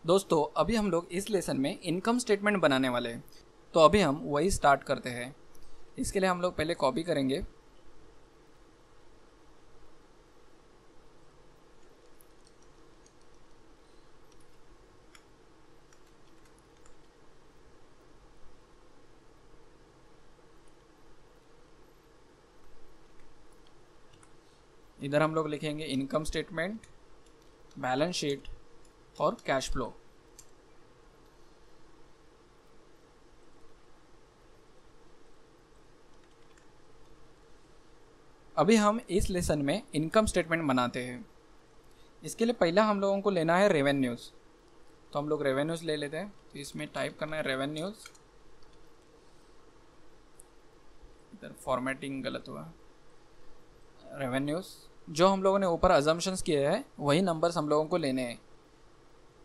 दोस्तों अभी हम लोग इस लेसन में इनकम स्टेटमेंट बनाने वाले हैं। तो अभी हम वही स्टार्ट करते हैं। इसके लिए हम लोग पहले कॉपी करेंगे। इधर हम लोग लिखेंगे इनकम स्टेटमेंट, बैलेंस शीट और कैश फ्लो। अभी हम इस लेसन में इनकम स्टेटमेंट बनाते हैं। इसके लिए पहला हम लोगों को लेना है रेवेन्यूज़। तो हम लोग रेवेन्यूज़ ले लेते हैं। तो इसमें टाइप करना है रेवेन्यूज़। इधर फॉर्मेटिंग गलत हुआ। रेवेन्यूज़ जो हम लोगों ने ऊपर अजम्पशंस किए हैं वही नंबर्स हम लोगों को लेने हैं।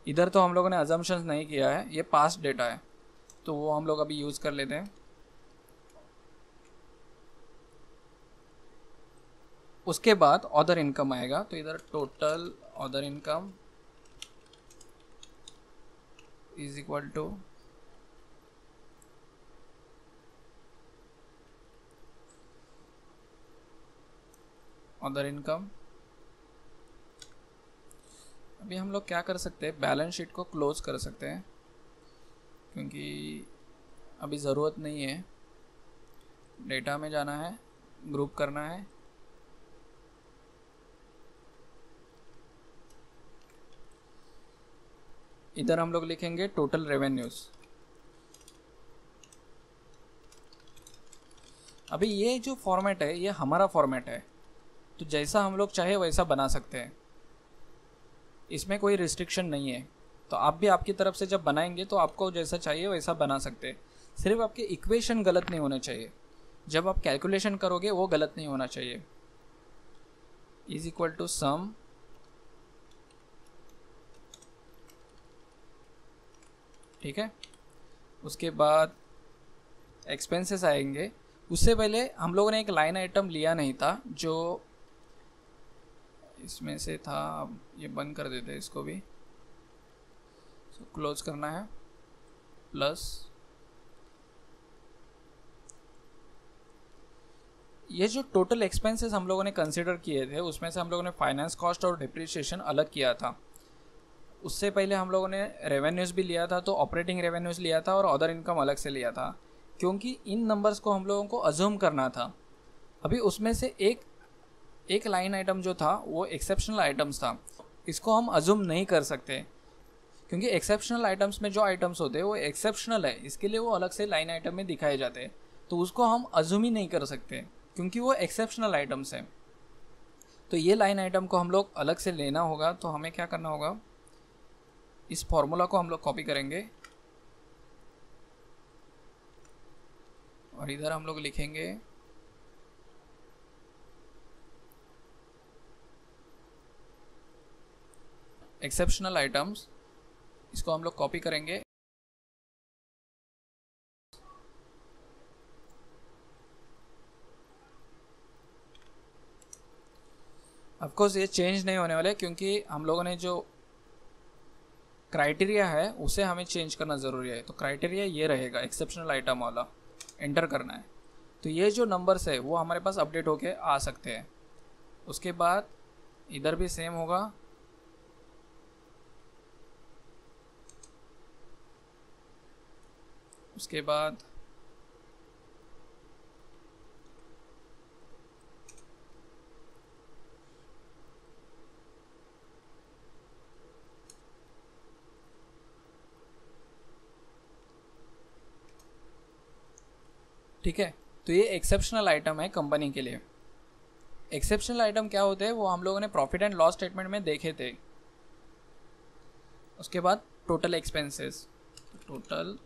इधर तो हम लोगों ने अजम्पशंस नहीं किया है, ये पास्ट डेटा है, तो वो हम लोग अभी यूज़ कर लेते हैं। उसके बाद अदर इनकम आएगा। तो इधर total other income is equal to other income. अभी हम लोग क्या कर सकते हैं, बैलेंस शीट को क्लोज कर सकते हैं क्योंकि अभी ज़रूरत नहीं है। डेटा में जाना है, ग्रुप करना है, इधर हम लोग लिखेंगे टोटल रेवेन्यूज़। अभी ये जो फॉर्मेट है ये हमारा फॉर्मेट है, तो जैसा हम लोग चाहे वैसा बना सकते हैं, इसमें कोई रिस्ट्रिक्शन नहीं है। तो आप भी आपकी तरफ से जब बनाएंगे तो आपको जैसा चाहिए वैसा बना सकते हैं। सिर्फ आपके इक्वेशन गलत नहीं होने चाहिए, जब आप कैलकुलेशन करोगे वो गलत नहीं होना चाहिए। इज इक्वल टू सम, ठीक है। उसके बाद एक्सपेंसेस आएंगे। उससे पहले हम लोगों ने एक लाइन आइटम लिया नहीं था जो इसमें से था, अब ये बंद कर देते हैं इसको भी। क्लोज करना है, प्लस ये जो टोटल एक्सपेंसेस हम लोगों ने कंसिडर किए थे उसमें से हम लोगों ने फाइनेंस कॉस्ट और डिप्रिसिएशन अलग किया था। उससे पहले हम लोगों ने रेवेन्यूज़ भी लिया था, तो ऑपरेटिंग रेवेन्यूज़ लिया था और अदर इनकम अलग से लिया था, क्योंकि इन नंबर्स को हम लोगों को अज्यूम करना था। अभी उसमें से एक लाइन आइटम जो था वो एक्सेप्शनल आइटम्स था, इसको हम अज्यूम नहीं कर सकते क्योंकि एक्सेप्शनल आइटम्स में जो आइटम्स होते हैं वो एक्सेप्शनल है, इसके लिए वो अलग से लाइन आइटम में दिखाए जाते हैं। तो उसको हम अज्यूम ही नहीं कर सकते क्योंकि वो एक्सेप्शनल आइटम्स हैं। तो ये लाइन आइटम को हम लोग अलग से लेना होगा। तो हमें क्या करना होगा, इस फॉर्मूला को हम लोग कॉपी करेंगे और इधर हम लोग लिखेंगे एक्सेप्शनल आइटम्स। इसको हम लोग कॉपी करेंगे, ऑफकोर्स ये चेंज नहीं होने वाले क्योंकि हम लोगों ने जो क्राइटेरिया है उसे हमें चेंज करना ज़रूरी है। तो क्राइटेरिया ये रहेगा, एक्सेप्शनल आइटम वाला एंटर करना है। तो ये जो नंबर्स है वो हमारे पास अपडेट होके आ सकते हैं। उसके बाद इधर भी सेम होगा, उसके बाद ठीक है। तो ये एक्सेप्शनल आइटम है कंपनी के लिए। एक्सेप्शनल आइटम क्या होते हैं वो हम लोगों ने प्रॉफिट एंड लॉस स्टेटमेंट में देखे थे। उसके बाद टोटल एक्सपेंसेस, टोटल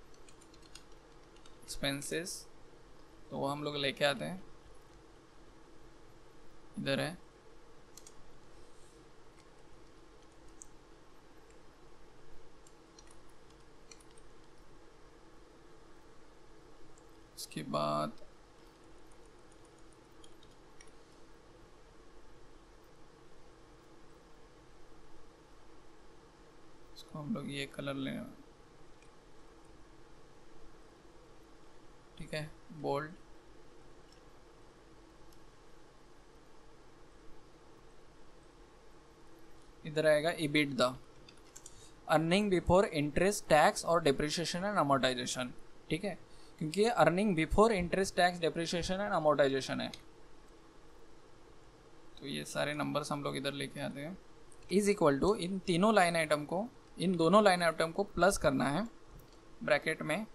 एक्सपेंसेस तो वो हम लोग लेके आते हैं, इधर है। उसके बाद इसको हम लोग ये कलर लें, ठीक है, बोल्ड। इधर आएगा EBITDA, earning before interest tax और डिप्रिसिएशन एंड अमोर्टाइजेशन, ठीक है, क्योंकि ये earning before interest tax depreciation and amortisation है। तो ये सारे नंबर्स हम लोग इधर लेके आते हैं। इज इक्वल टू इन तीनों लाइन आइटम को, इन दोनों लाइन आइटम को प्लस करना है ब्रैकेट में,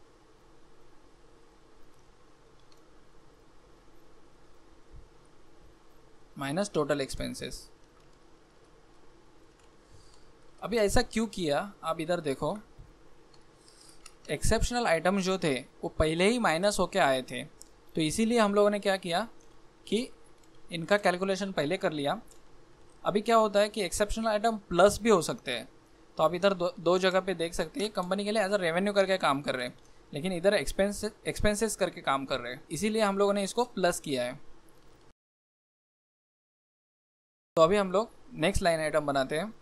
माइनस टोटल एक्सपेंसेस। अभी ऐसा क्यों किया, आप इधर देखो, एक्सेप्शनल आइटम जो थे वो पहले ही माइनस होके आए थे, तो इसीलिए हम लोगों ने क्या किया कि इनका कैलकुलेशन पहले कर लिया। अभी क्या होता है कि एक्सेप्शनल आइटम प्लस भी हो सकते हैं, तो आप इधर दो जगह पे देख सकते हैं, कंपनी के लिए एज अ रेवेन्यू करके काम कर रहे हैं, लेकिन इधर एक्सपेंसेस करके काम कर रहे हैं, इसीलिए हम लोगों ने इसको प्लस किया है। तो अभी हम लोग नेक्स्ट लाइन आइटम बनाते हैं।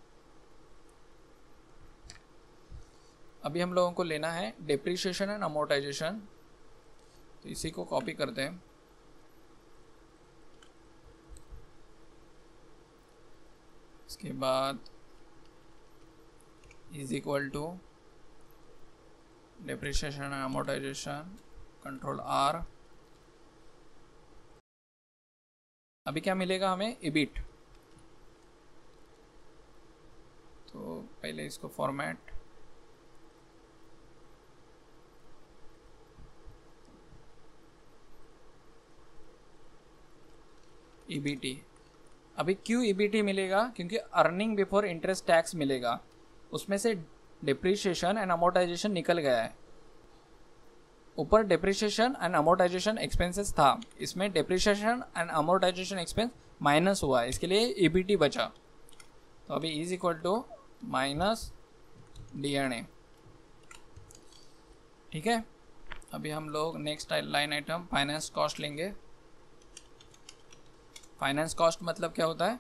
अभी हम लोगों को लेना है डिप्रिसिएशन एंड अमोर्टाइजेशन, तो इसी को कॉपी करते हैं। इसके बाद is equal to depreciation and amortisation, control R। अभी क्या मिलेगा हमें, EBIT। तो पहले इसको फॉर्मेट, EBT। अभी क्यों EBT मिलेगा, क्योंकि अर्निंग बिफोर इंटरेस्ट टैक्स मिलेगा, उसमें से डिप्रिसिएशन एंड अमोर्टाइजेशन निकल गया है। ऊपर डिप्रिसिएशन एंड अमोर्टाइजेशन एक्सपेंसेस था, इसमें depreciation and amortisation expense minus हुआ है, इसके लिए EBT बचा। तो अभी is equal to minus DNA, ठीक है। अभी हम लोग next line item finance cost लेंगे। फाइनेंस कॉस्ट मतलब क्या होता है,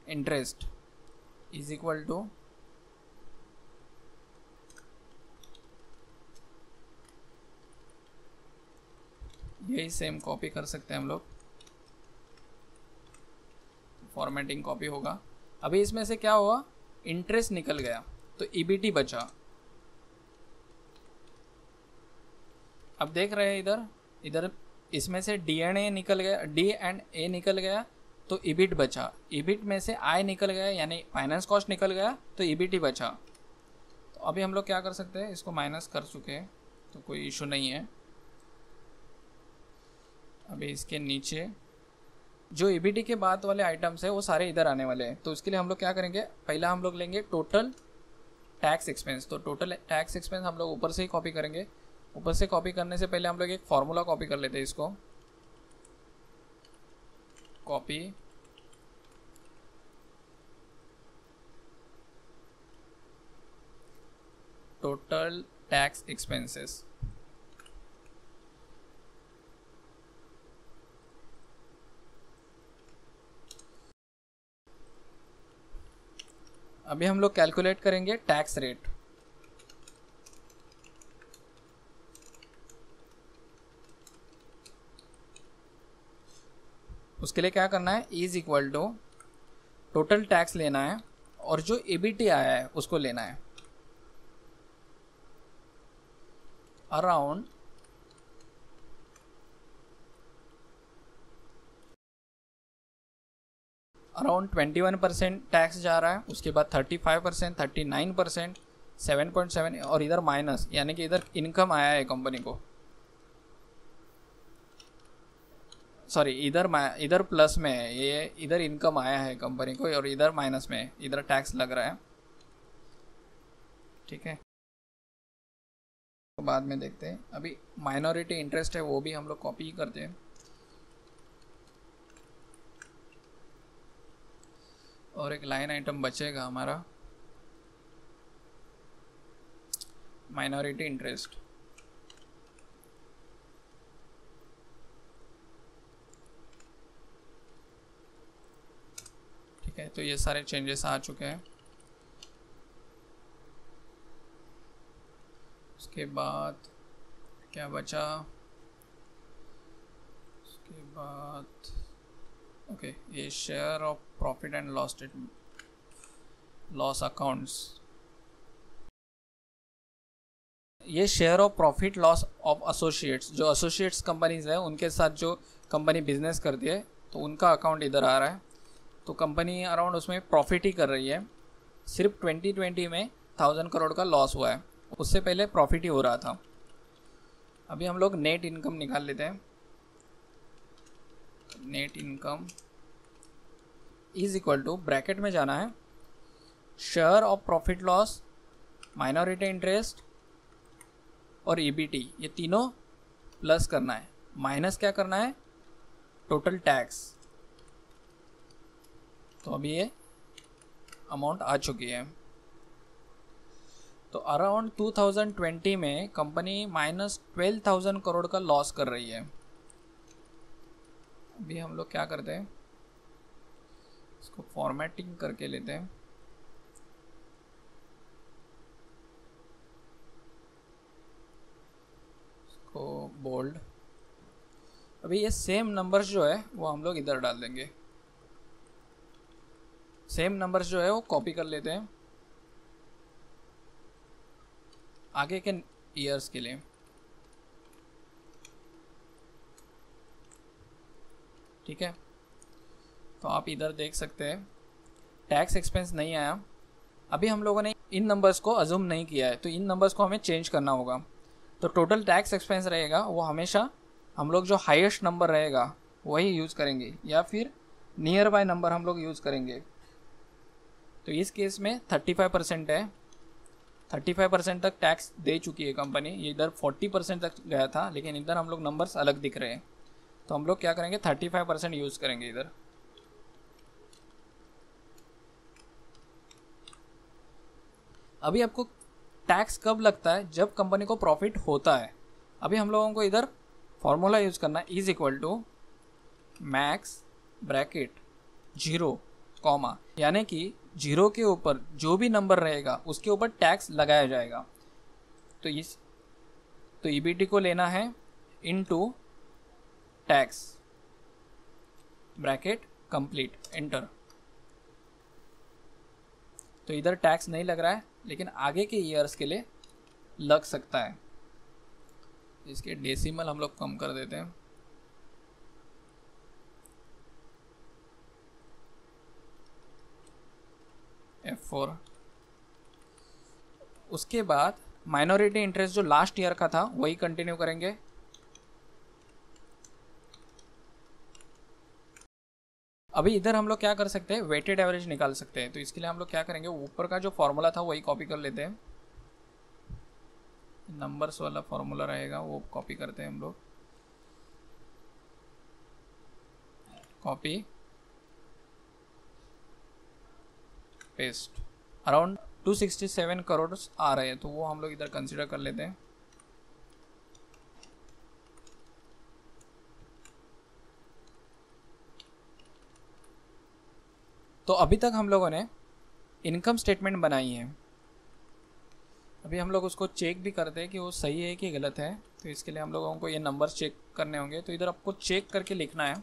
इंटरेस्ट, इज इक्वल टू यही सेम कॉपी कर सकते हैं हम लोग, फॉर्मेटिंग कॉपी होगा। अभी इसमें से क्या हुआ, इंटरेस्ट निकल गया, तो EBT बचा। अब देख रहे हैं इधर, इधर इसमें से DNA निकल गया, D एंड A निकल गया, तो EBIT बचा। EBIT में से I निकल गया, यानी फाइनेंस कॉस्ट निकल गया, तो EBT बचा। तो अभी हम लोग क्या कर सकते हैं, इसको माइनस कर चुके हैं, तो कोई इशू नहीं है। अभी इसके नीचे जो EBT के बाद वाले आइटम्स है वो सारे इधर आने वाले हैं, तो उसके लिए हम लोग क्या करेंगे, पहला हम लोग लेंगे टोटल टैक्स एक्सपेंस। तो टोटल टैक्स एक्सपेंस हम लोग ऊपर से ही कॉपी करेंगे। ऊपर से कॉपी करने से पहले हम लोग एक फॉर्मूला कॉपी कर लेते हैं, इसको कॉपी, टोटल टैक्स एक्सपेंसेस। अभी हम लोग कैलकुलेट करेंगे टैक्स रेट। उसके लिए क्या करना है, is equal to total tax लेना है और जो EBT आया है उसको लेना है, अराउंड अराउंड 21% टैक्स जा रहा है, उसके बाद 35%, 39%, 7.7 और इधर माइनस, यानी कि इधर इनकम आया है कंपनी को, सॉरी इधर प्लस में है, ये इधर इनकम आया है कंपनी को और इधर माइनस में है, इधर टैक्स लग रहा है, ठीक है। तो बाद में देखते हैं। अभी माइनॉरिटी इंटरेस्ट है वो भी हम लोग कॉपी करते हैं, और एक लाइन आइटम बचेगा हमारा माइनॉरिटी इंटरेस्ट। ठीक है, तो ये सारे चेंजेस आ चुके हैं। उसके बाद क्या बचा, उसके बाद ओके ये share of profit and loss statement, loss accounts, ये share of profit loss of associates, जो एसोसिएट्स कंपनीज है उनके साथ जो कंपनी बिजनेस करती है तो उनका अकाउंट इधर आ रहा है। तो कंपनी अराउंड उसमें प्रॉफिट ही कर रही है, सिर्फ 2020 में 1000 करोड़ का लॉस हुआ है, उससे पहले प्रॉफिट ही हो रहा था। अभी हम लोग नेट इनकम निकाल लेते हैं। Net income is equal to, bracket में जाना है, share of profit loss, minority interest और ईबीटी, ये तीनों प्लस करना है, माइनस क्या करना है, टोटल टैक्स। तो अभी ये अमाउंट आ चुकी है। तो अराउंड 2020 में कंपनी -12,000 करोड़ का लॉस कर रही है। अभी हम लोग क्या करते हैं, इसको फॉर्मेटिंग करके लेते हैं। इसको बोल्ड। अभी ये सेम नंबर्स जो है वो हम लोग इधर डाल देंगे, सेम नंबर्स जो है वो कॉपी कर लेते हैं आगे के ईयर्स के लिए। ठीक है, तो आप इधर देख सकते हैं टैक्स एक्सपेंस नहीं आया। अभी हम लोगों ने इन नंबर्स को अज्यूम नहीं किया है, तो इन नंबर्स को हमें चेंज करना होगा। तो टोटल टैक्स एक्सपेंस रहेगा वो हमेशा हम लोग जो हाईएस्ट नंबर रहेगा वही यूज़ करेंगे, या फिर नियर बाय नंबर हम लोग यूज़ करेंगे। तो इस केस में 35% है, 35% तक टैक्स दे चुकी है कंपनी। ये इधर 40% तक गया था, लेकिन इधर हम लोग नंबर्स अलग दिख रहे हैं, तो हम लोग क्या करेंगे 35% यूज़ करेंगे इधर। अभी आपको टैक्स कब लगता है, जब कंपनी को प्रॉफिट होता है। अभी हम लोगों को इधर फॉर्मूला यूज़ करना है, is equal to max bracket 0, comma, यानी कि 0 के ऊपर जो भी नंबर रहेगा उसके ऊपर टैक्स लगाया जाएगा। तो ईबीटी को लेना है into tax, bracket complete, enter. तो इधर टैक्स नहीं लग रहा है, लेकिन आगे के ईयर्स के लिए लग सकता है। इसके डेसिमल हम लोग कम कर देते हैं। F4। उसके बाद माइनॉरिटी इंटरेस्ट जो लास्ट ईयर का था वही कंटिन्यू करेंगे। अभी इधर हम लोग क्या कर सकते हैं, वेटेड एवरेज निकाल सकते हैं। तो इसके लिए हम लोग क्या करेंगे, ऊपर का जो फॉर्मूला था वही कॉपी कर लेते हैं, नंबर्स वाला फॉर्मूला रहेगा वो कॉपी करते हैं हम लोग, कॉपी पेस्ट। अराउंड 267 करोड़ आ रहे हैं, तो वो हम लोग इधर कंसिडर कर लेते हैं। तो अभी तक हम लोगों ने इनकम स्टेटमेंट बनाई है। अभी हम लोग उसको चेक भी करते हैं कि वो सही है कि गलत है। तो इसके लिए हम लोगों को ये नंबर्स चेक करने होंगे। तो इधर आपको चेक करके लिखना है।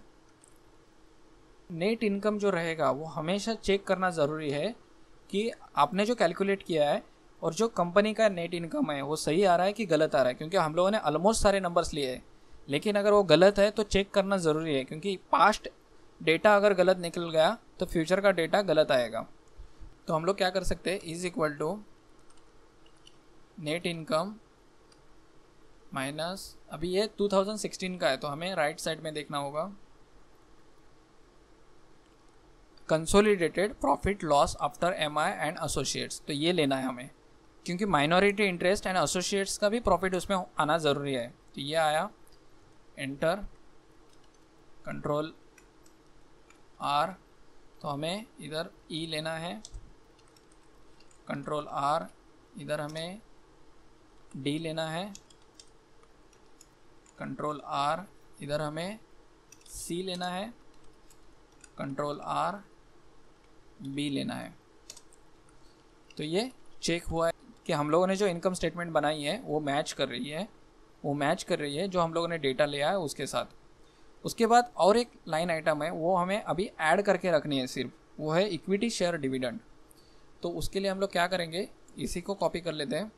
नेट इनकम जो रहेगा वो हमेशा चेक करना ज़रूरी है कि आपने जो कैलकुलेट किया है और जो कंपनी का नेट इनकम है वो सही आ रहा है कि गलत आ रहा है। क्योंकि हम लोगों ने ऑलमोस्ट सारे नंबर्स लिए हैं, लेकिन अगर वो गलत है तो चेक करना ज़रूरी है, क्योंकि पास्ट डेटा अगर गलत निकल गया तो फ्यूचर का डेटा गलत आएगा। तो हम लोग क्या कर सकते हैं, is equal to net income minus, अभी ये 2016 का है तो हमें राइट साइड में देखना होगा, consolidated profit loss after MI and associates. तो ये लेना है हमें, क्योंकि माइनॉरिटी इंटरेस्ट एंड एसोसिएट्स का भी प्रॉफिट उसमें आना ज़रूरी है। तो ये आया, एंटर, कंट्रोल आर। तो हमें इधर ई लेना है, कंट्रोल आर, इधर हमें डी लेना है, कंट्रोल आर, इधर हमें सी लेना है, कंट्रोल आर, बी लेना है। तो ये चेक हुआ है, कि हम लोगों ने जो इनकम स्टेटमेंट बनाई है वो मैच कर रही है जो हम लोगों ने डेटा लिया है उसके साथ। उसके बाद और एक लाइन आइटम है वो हमें अभी ऐड करके रखनी है सिर्फ, वो है इक्विटी शेयर डिविडेंड। तो उसके लिए हम लोग क्या करेंगे, इसी को कॉपी कर लेते हैं।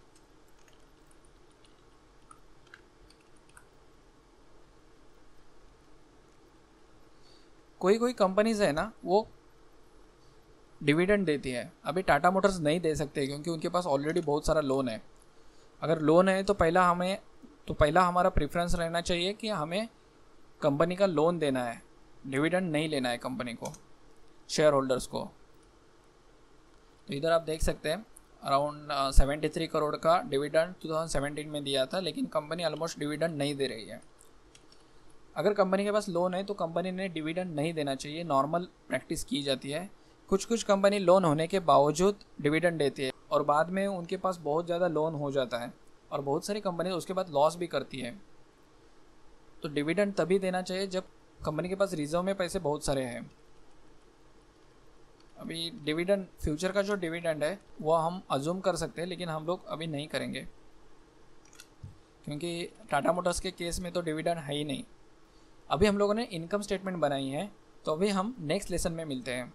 कोई कोई कंपनीज है ना वो डिविडेंड देती है, अभी टाटा मोटर्स नहीं दे सकते क्योंकि उनके पास ऑलरेडी बहुत सारा लोन है। अगर लोन है तो पहला हमारा प्रेफरेंस रहना चाहिए कि हमें कंपनी का लोन देना है, डिविडेंड नहीं लेना है कंपनी को, शेयर होल्डर्स को। तो इधर आप देख सकते हैं अराउंड 73 करोड़ का डिविडेंड 2017 में दिया था, लेकिन कंपनी ऑलमोस्ट डिविडेंड नहीं दे रही है। अगर कंपनी के पास लोन है तो कंपनी ने डिविडेंड नहीं देना चाहिए, नॉर्मल प्रैक्टिस की जाती है। कुछ कंपनी लोन होने के बावजूद डिविडेंड देती है और बाद में उनके पास बहुत ज़्यादा लोन हो जाता है और बहुत सारी कंपनी उसके बाद लॉस भी करती है। तो डिविडेंड तभी देना चाहिए जब कंपनी के पास रिजर्व में पैसे बहुत सारे हैं। अभी डिविडेंड, फ्यूचर का जो डिविडेंड है वो हम अज्यूम कर सकते हैं, लेकिन हम लोग अभी नहीं करेंगे क्योंकि टाटा मोटर्स के केस में तो डिविडेंड है ही नहीं। अभी हम लोगों ने इनकम स्टेटमेंट बनाई है, तो अभी हम नेक्स्ट लेसन में मिलते हैं।